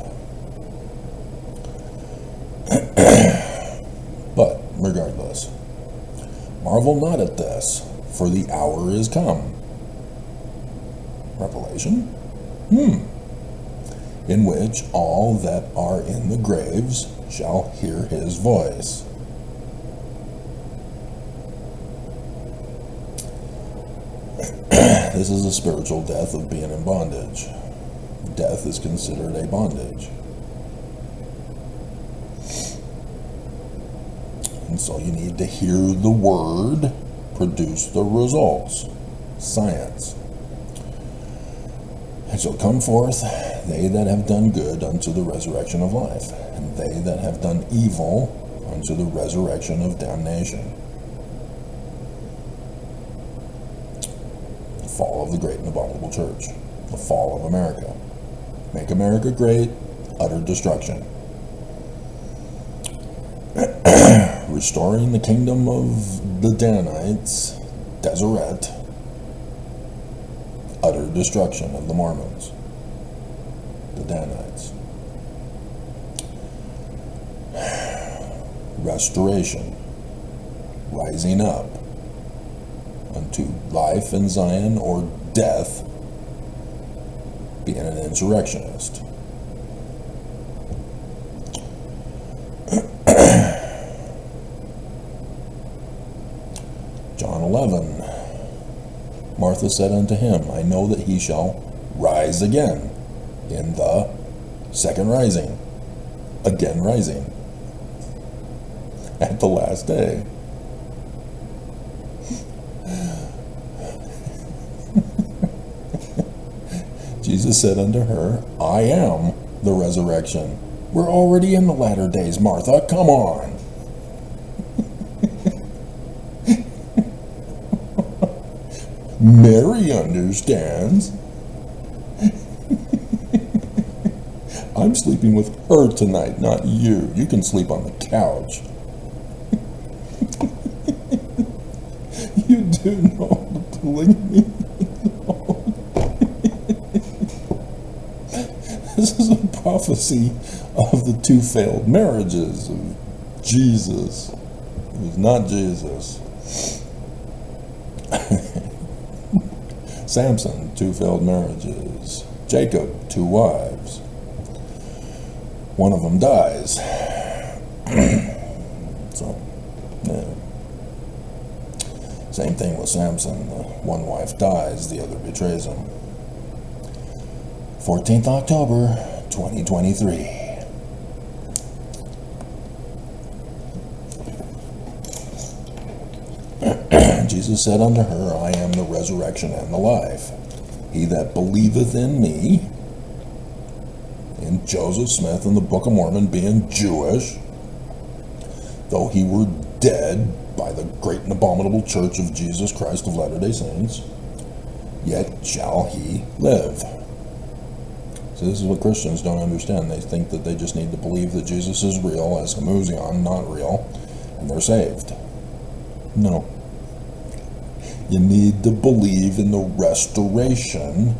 But regardless, marvel not at this, for the hour is come. Revelation? In which all that are in the graves shall hear his voice. This is a spiritual death of being in bondage. Death is considered a bondage. And so you need to hear the word produce the results. Science. And shall come forth they that have done good unto the resurrection of life, and they that have done evil unto the resurrection of damnation. The fall of the great and abominable church. The fall of America. Make America great, utter destruction. Restoring the kingdom of the Danites, Deseret, utter destruction of the Mormons, the Danites. Restoration, rising up unto life in Zion or death, being an insurrectionist. John 11. Martha said unto him, I know that he shall rise again in the second rising. Again rising. At the last day. Jesus said unto her, I am the resurrection. We're already in the latter days, Martha. Come on. Mary understands. I'm sleeping with her tonight, not you. You can sleep on the couch. You do know the polygamy. This is a prophecy of the two failed marriages of Jesus. It was not Jesus. Samson, 2 failed marriages. Jacob, 2 wives. One of them dies. So, yeah. Same thing with Samson. One wife dies, the other betrays him. 14th October, 2023. Jesus said unto her, I am the resurrection and the life. He that believeth in me, in Joseph Smith in the Book of Mormon being Jewish, though he were dead by the great and abominable church of Jesus Christ of Latter-day Saints, yet shall he live. So this is what Christians don't understand. They think that they just need to believe that Jesus is real, as Hamuzion, not real, and they're saved. No. You need to believe in the restoration,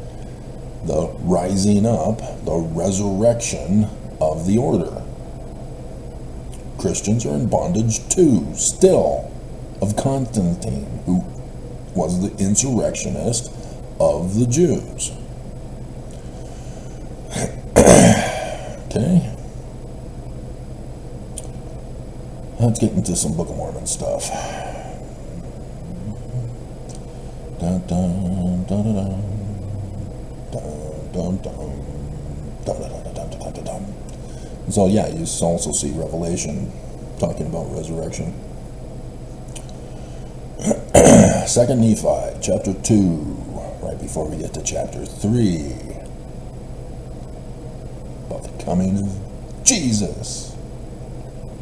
the rising up, the resurrection of the order. Christians are in bondage too, still, of Constantine, who was the insurrectionist of the Jews. Okay? Let's get into some Book of Mormon stuff. Dun, dun, dun, dun, dun. Dun, dun, dun. Dun, dun, dun, dun, dun, dun, dun. So yeah, you also see Revelation talking about resurrection. 2 Nephi, chapter 2, right before we get to chapter 3, about the coming of Jesus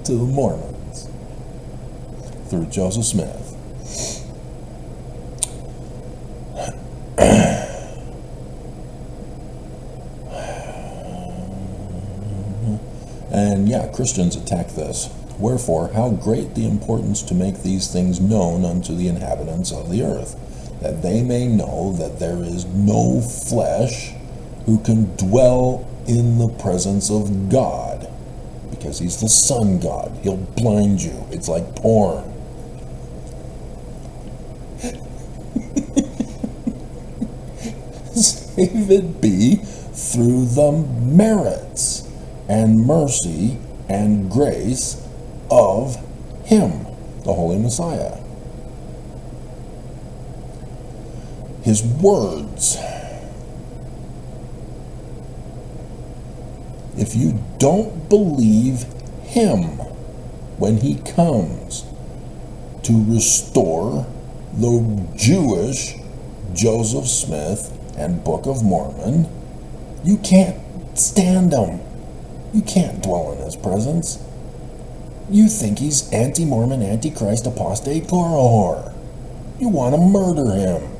to the Mormons through Joseph Smith. Christians attack this. Wherefore, how great the importance to make these things known unto the inhabitants of the earth, that they may know that there is no flesh who can dwell in the presence of God, because he's the sun god. He'll blind you. It's like porn. Save it be through the merits and mercy and grace of him, the Holy Messiah. His words. If you don't believe him when he comes to restore the Jewish Joseph Smith and Book of Mormon, you can't stand him. You can't dwell in his presence. You think he's anti-Mormon, anti-Christ, apostate, Gorohor. You want to murder him.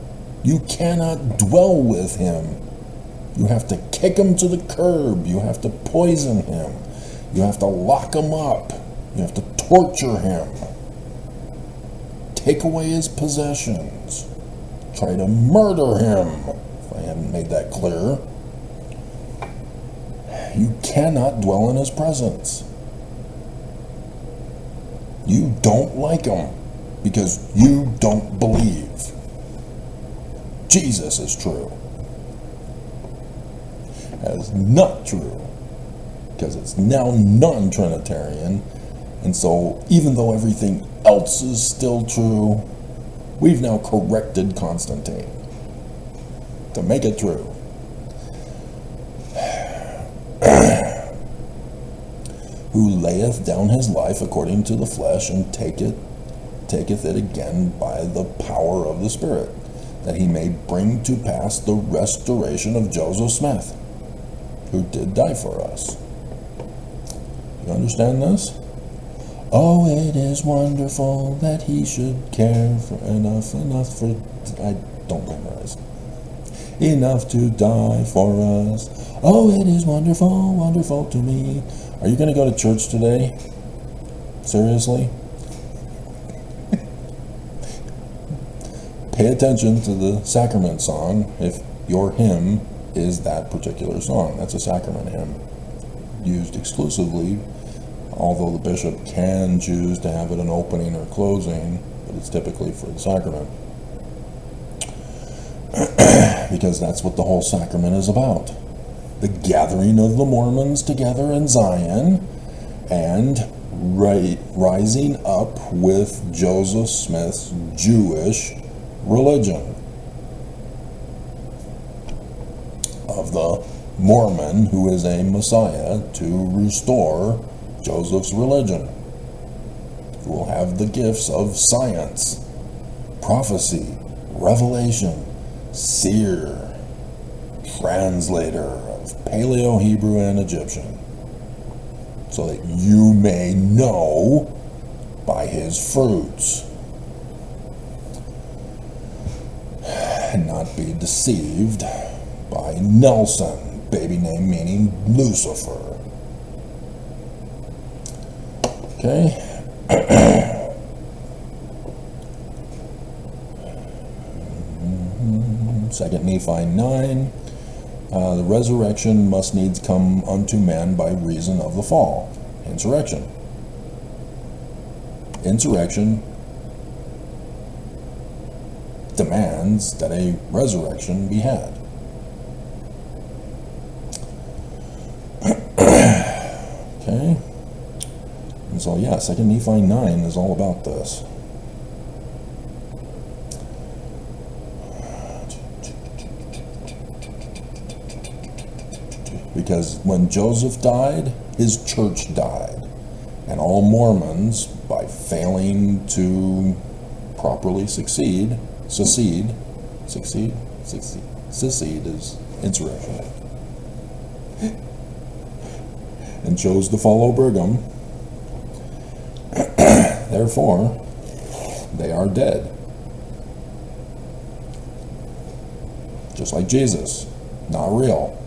You cannot dwell with him. You have to kick him to the curb. You have to poison him. You have to lock him up. You have to torture him. Take away his possessions. Try to murder him, if I haven't made that clear. You cannot dwell in his presence. You don't like him because you don't believe. Jesus is true. That is not true, because it's now non-Trinitarian, and so even though everything else is still true, we've now corrected Constantine to make it true. Who layeth down his life according to the flesh, and taketh it again by the power of the Spirit, that he may bring to pass the restoration of Joseph Smith, who did die for us. You understand this? Oh, it is wonderful that he should care for enough for, I don't memorize, enough to die for us. Oh, it is wonderful, wonderful to me. Are you going to go to church today? Seriously? Pay attention to the sacrament song if your hymn is that particular song. That's a sacrament hymn, used exclusively, although the bishop can choose to have it an opening or closing, but it's typically for the sacrament. Because that's what the whole sacrament is about. The gathering of the Mormons together in Zion, and rising up with Joseph Smith's Jewish religion of the Mormon, who is a Messiah to restore Joseph's religion, who will have the gifts of science, prophecy, revelation, seer, translator of Paleo, Hebrew, and Egyptian, so that you may know by his fruits, and not be deceived by Nelson, baby name meaning Lucifer. Okay. 2 Nephi 9. The resurrection must needs come unto man by reason of the fall. Insurrection. Insurrection demands that a resurrection be had. Okay. And so, yeah, 2 Nephi 9 is all about this. Because when Joseph died, his church died. And all Mormons, by failing to properly secede is insurrection, and chose to follow Brigham, therefore, they are dead. Just like Jesus, not real.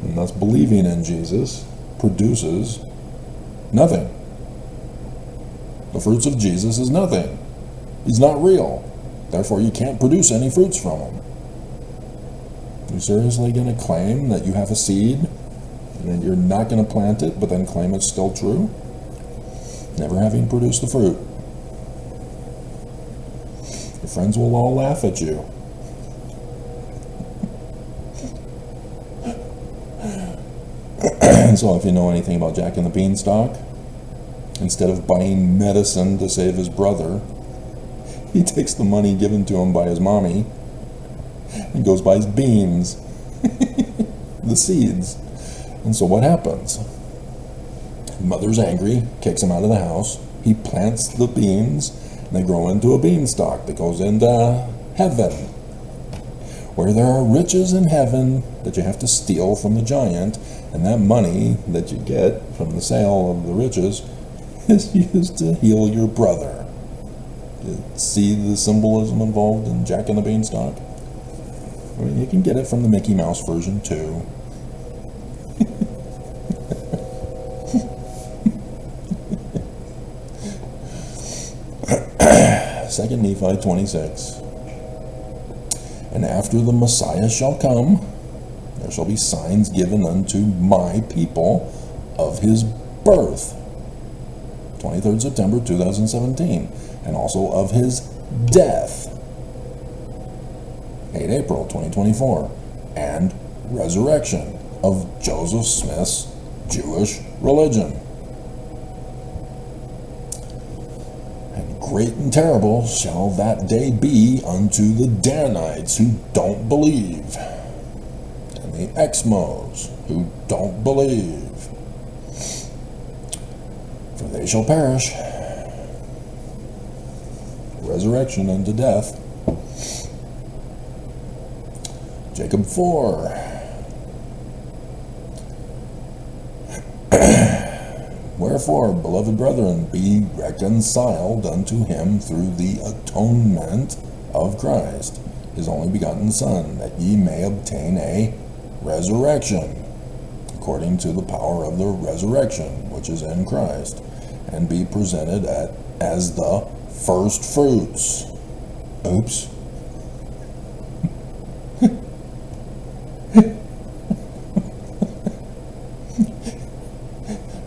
And thus believing in Jesus produces nothing. The fruits of Jesus is nothing. He's not real. Therefore, you can't produce any fruits from him. You're seriously going to claim that you have a seed and that you're not going to plant it, but then claim it's still true? Never having produced the fruit. Your friends will all laugh at you. So if you know anything about Jack and the Beanstalk, instead of buying medicine to save his brother, he takes the money given to him by his mommy and goes buys beans, the seeds. And so what happens? His mother's angry, kicks him out of the house. He plants the beans, and they grow into a beanstalk that goes into heaven, where there are riches in heaven that you have to steal from the giant, and that money that you get from the sale of the riches is used to heal your brother. You see the symbolism involved in Jack and the Beanstalk? I mean, you can get it from the Mickey Mouse version too. 2 Nephi 26. And after the Messiah shall come, there shall be signs given unto my people of his birth. 23rd September 2017. And also of his death. 8 April 2024. And resurrection of Joseph Smith's Jewish religion. Great and terrible shall that day be unto the Danites who don't believe, and the Exmos who don't believe, for they shall perish. Resurrection unto death. Jacob 4. Wherefore, beloved brethren, be reconciled unto him through the atonement of Christ, his only begotten Son, that ye may obtain a resurrection, according to the power of the resurrection which is in Christ, and be presented as the first fruits. Oops.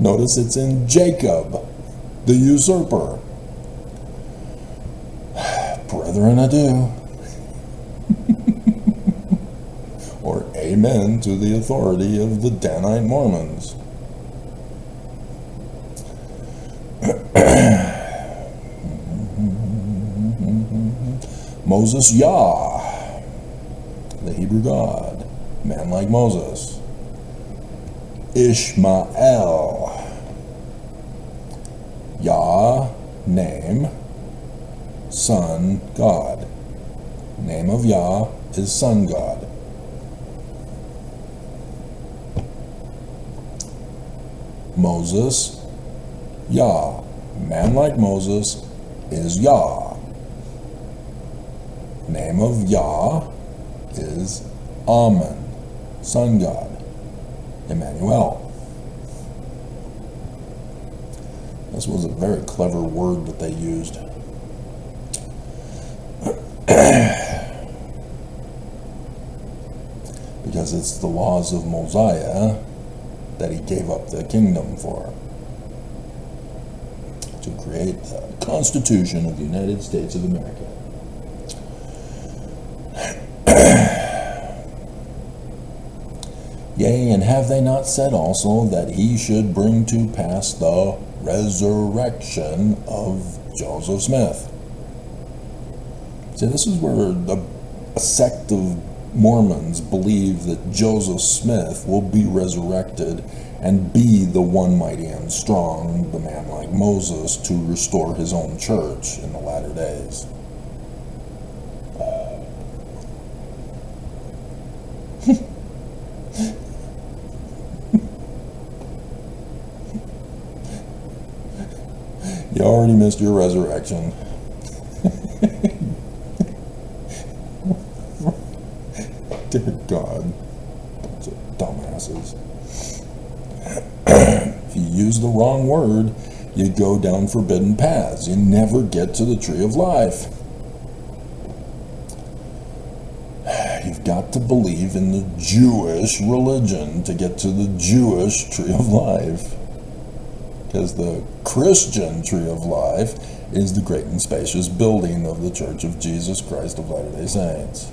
Notice it's in Jacob, the usurper. Brethren, adieu. Or amen to the authority of the Danite Mormons. Moses Yah, the Hebrew God, man like Moses. Ishmael, Yah, name, Son, God. Name of Yah is Son God. Moses, Yah, man like Moses is Yah. Name of Yah is Amen, Son God. Emmanuel. This was a very clever word that they used. Because it's the laws of Mosiah that he gave up the kingdom for, to create the Constitution of the United States of America. Yea, and have they not said also that he should bring to pass the resurrection of Joseph Smith? See, this is where a sect of Mormons believe that Joseph Smith will be resurrected and be the one mighty and strong, the man like Moses, to restore his own church in the latter days. You already missed your resurrection. Dear God, bunch of dumbass. passes. If you use the wrong word, you go down forbidden paths. You never get to the tree of life. You've got to believe in the Jewish religion to get to the Jewish tree of life. Because the Christian tree of life is the great and spacious building of the Church of Jesus Christ of Latter-day Saints.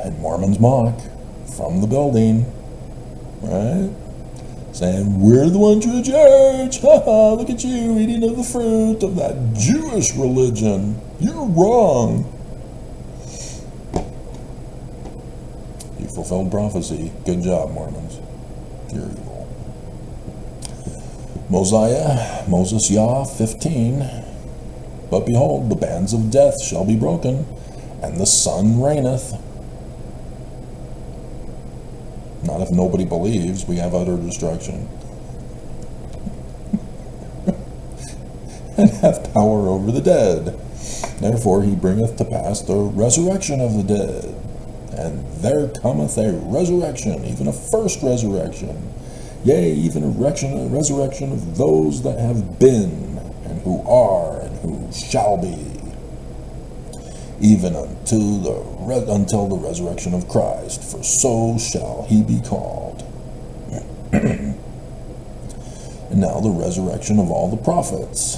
And Mormons mock from the building, right? Saying, we're the one true church. Ha ha, look at you eating of the fruit of that Jewish religion. You're wrong. You fulfilled prophecy. Good job, Mormons. You're evil. Moses Yah 15. But behold, the bands of death shall be broken, and the sun reigneth. Not if nobody believes. We have utter destruction. And hath power over the dead. Therefore he bringeth to pass the resurrection of the dead. And there cometh a resurrection, even a first resurrection. Yea, even a resurrection of those that have been, and who are, and who shall be. Even until the resurrection of Christ, for so shall he be called. And now the resurrection of all the prophets.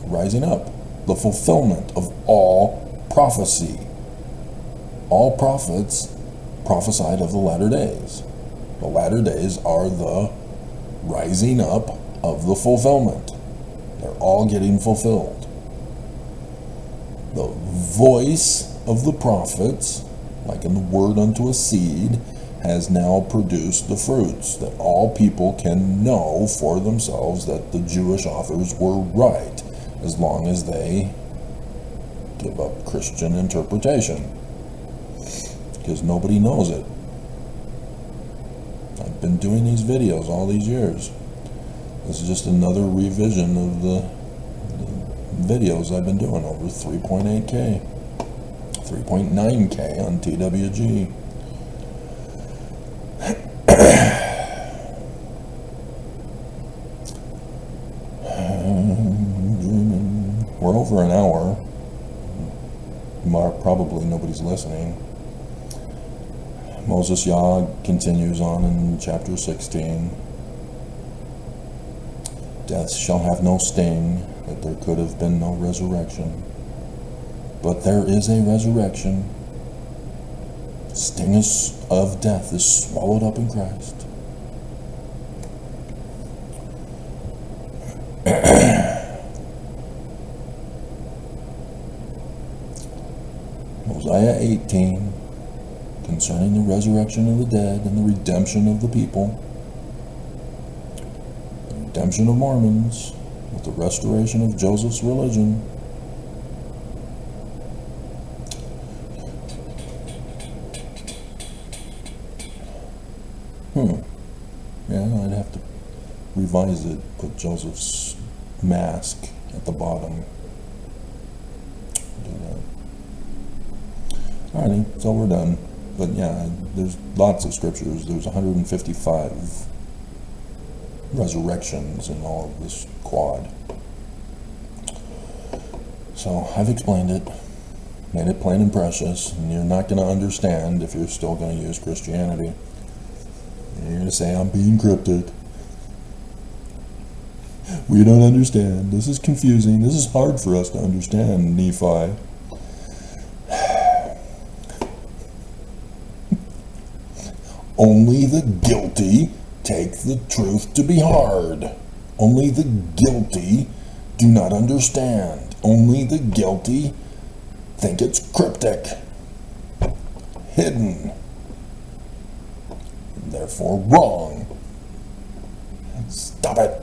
Rising up, the fulfillment of all prophecy. All prophets prophesied of the latter days. The latter days are the rising up of the fulfillment. They're all getting fulfilled. The voice of the prophets, like in the word unto a seed, has now produced the fruits that all people can know for themselves that the Jewish authors were right, as long as they give up Christian interpretation. Because nobody knows it. I've been doing these videos all these years. This is just another revision of the videos I've been doing, over 3.8K, 3.9K on TWG. We're over an hour. Probably nobody's listening. Moses Yah continues on in chapter 16. Death shall have no sting, that there could have been no resurrection. But there is a resurrection. Sting of death is swallowed up in Christ. Mosiah 18, concerning the resurrection of the dead and the redemption of the people, the redemption of Mormons, with the restoration of Joseph's religion. Yeah, I'd have to revise it, put Joseph's mask at the bottom. Do that. Alrighty, so we're done. But yeah, there's lots of scriptures. There's 155 resurrections in all of this quad. So I've explained it, made it plain and precious, and you're not going to understand if you're still going to use Christianity. You're going to say, I'm being cryptic. We don't understand. This is confusing. This is hard for us to understand, Nephi. Only the guilty take the truth to be hard. Only the guilty do not understand. Only the guilty think it's cryptic, hidden, and therefore wrong. Stop it.